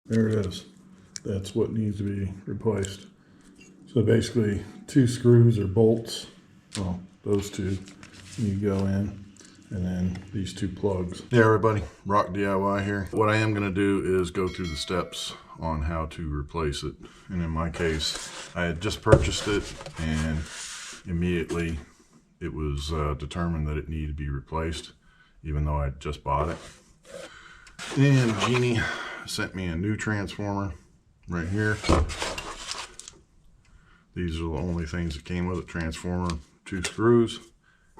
There it is. That's what needs to be replaced. So basically 2 screws or bolts, well, those 2 you go in, and then these 2 plugs. Yeah, everybody, Rock DIY here. What I am gonna do is go through the steps on how to replace it. And in my case, I had just purchased it and immediately it was determined that it needed to be replaced, even though I just bought it. And Genie sent me a new transformer right here. These are the only things that came with it: transformer, 2 screws,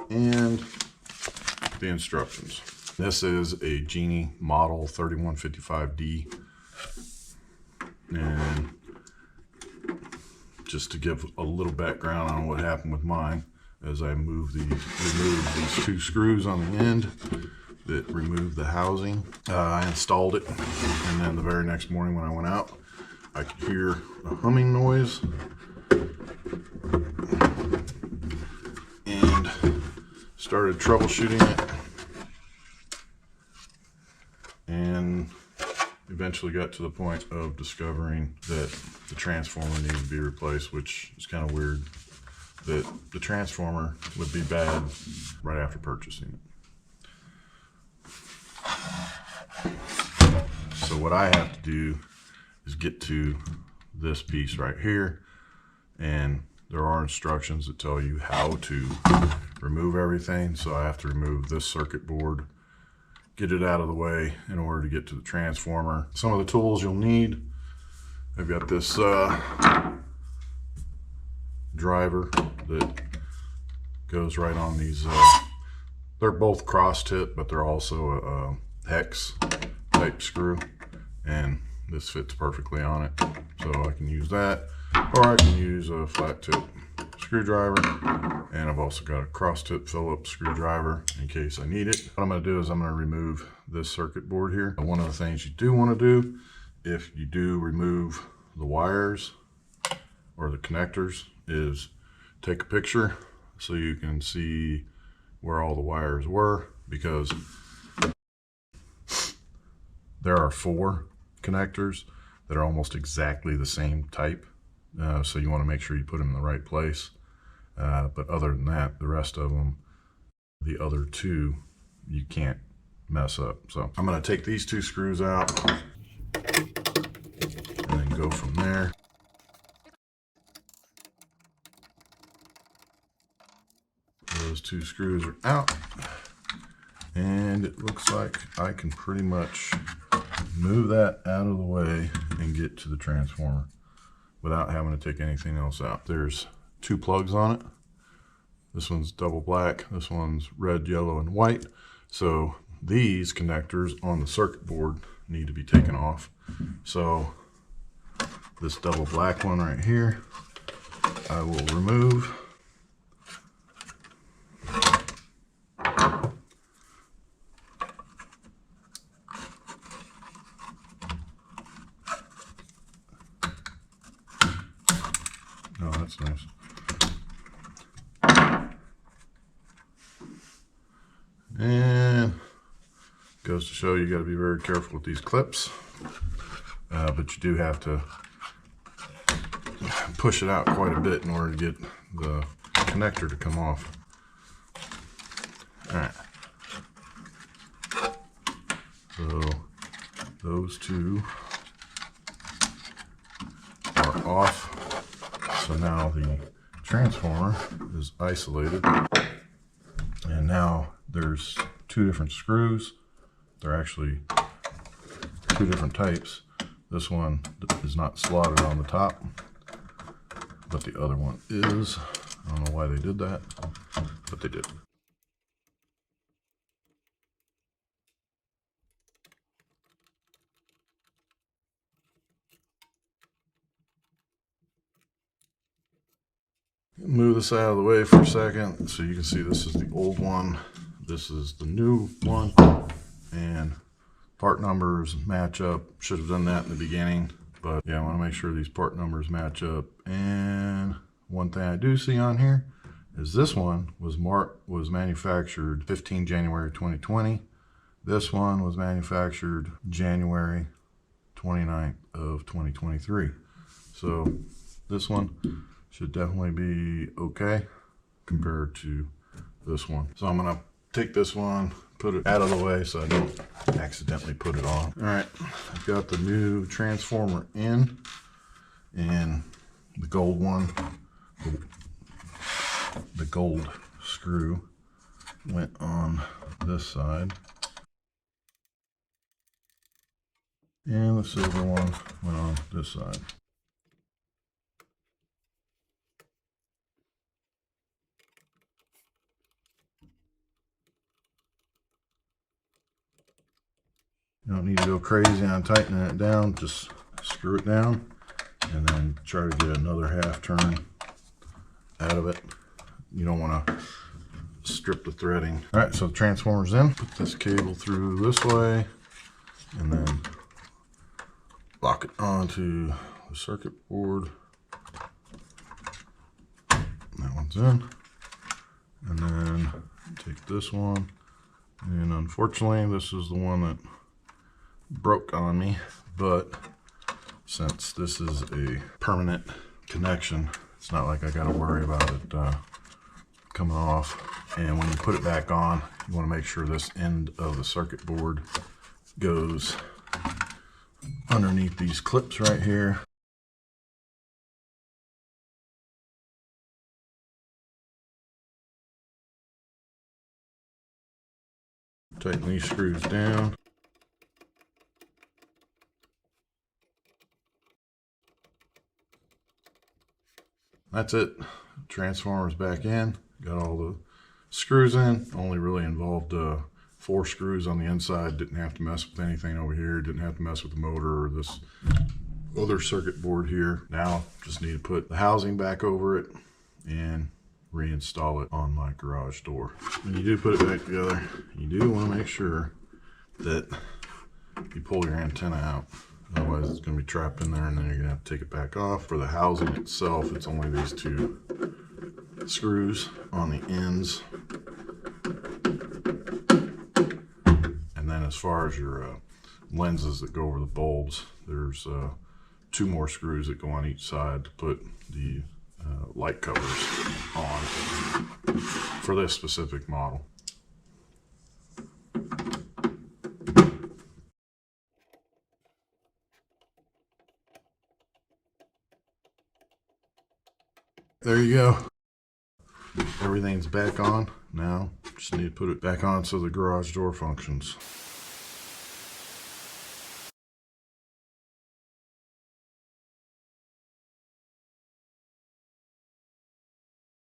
and the instructions. This is a Genie model 3155D. And just to give a little background on what happened with mine, as I removed these 2 screws on the end that removed the housing, I installed it, and then the very next morning when I went out, I could hear a humming noise, and started troubleshooting it, and eventually got to the point of discovering that the transformer needed to be replaced, which is kind of weird that the transformer would be bad right after purchasing it. So what I have to do is get to this piece right here, and there are instructions that tell you how to remove everything. So I have to remove this circuit board, get it out of the way in order to get to the transformer. Some of the tools you'll need: I've got this driver that goes right on these. They're both cross tip, but they're also a hex type screw, and this fits perfectly on it. So I can use that, or I can use a flat tip screwdriver, and I've also got a cross tip Phillips screwdriver in case I need it. What I'm going to do is I'm going to remove this circuit board here. One of the things you do want to do, if you do remove the wires or the connectors, is take a picture so you can see where all the wires were, because there are 4 connectors that are almost exactly the same type. So you want to make sure you put them in the right place. But other than that, the rest of them, the other 2, you can't mess up. So I'm going to take these 2 screws out and then go from there. Those 2 screws are out, and it looks like I can pretty much move that out of the way and get to the transformer without having to take anything else out. There's 2 plugs on it. This one's double black, this one's red, yellow, and white. So these connectors on the circuit board need to be taken off. So this double black one right here, I will remove. Oh, that's nice. And goes to show you got to be very careful with these clips, but you do have to push it out quite a bit in order to get the connector to come off. All right. So those 2 are off. So now the transformer is isolated, and now there's 2 different screws. They're actually 2 different types. This one is not slotted on the top, but the other one is. I don't know why they did that, but they did. Move this out of the way for a second so you can see this is the old one, this is the new one, and part numbers match up. Should have done that in the beginning, but yeah, I want to make sure these part numbers match up. And one thing I do see on here is this one was manufactured 15 January 2020. This one was manufactured January 29th of 2023. So this one should definitely be okay compared to this one. So I'm gonna take this one, put it out of the way so I don't accidentally put it on. All right, I've got the new transformer in, and the gold one, the gold screw went on this side, and the silver one went on this side. You don't need to go crazy on tightening it down, just screw it down and then try to get another half turn out of it. You don't want to strip the threading. All right, so the transformer's in. Put this cable through this way and then lock it onto the circuit board. That one's in. And then take this one. And unfortunately, this is the one that broke on me, but since this is a permanent connection, it's not like I got to worry about it coming off. And when you put it back on, you want to make sure this end of the circuit board goes underneath these clips right here. Tighten these screws down. That's it. Transformer's back in. Got all the screws in. Only really involved 4 screws on the inside. Didn't have to mess with anything over here. Didn't have to mess with the motor or this other circuit board here. Now just need to put the housing back over it and reinstall it on my garage door. When you do put it back together, you do want to make sure that you pull your antenna out. Otherwise it's going to be trapped in there and then you're going to have to take it back off. For the housing itself, it's only these 2 screws on the ends. And then as far as your lenses that go over the bulbs, there's 2 more screws that go on each side to put the light covers on for this specific model. There you go. Everything's back on. Now just need to put it back on so the garage door functions.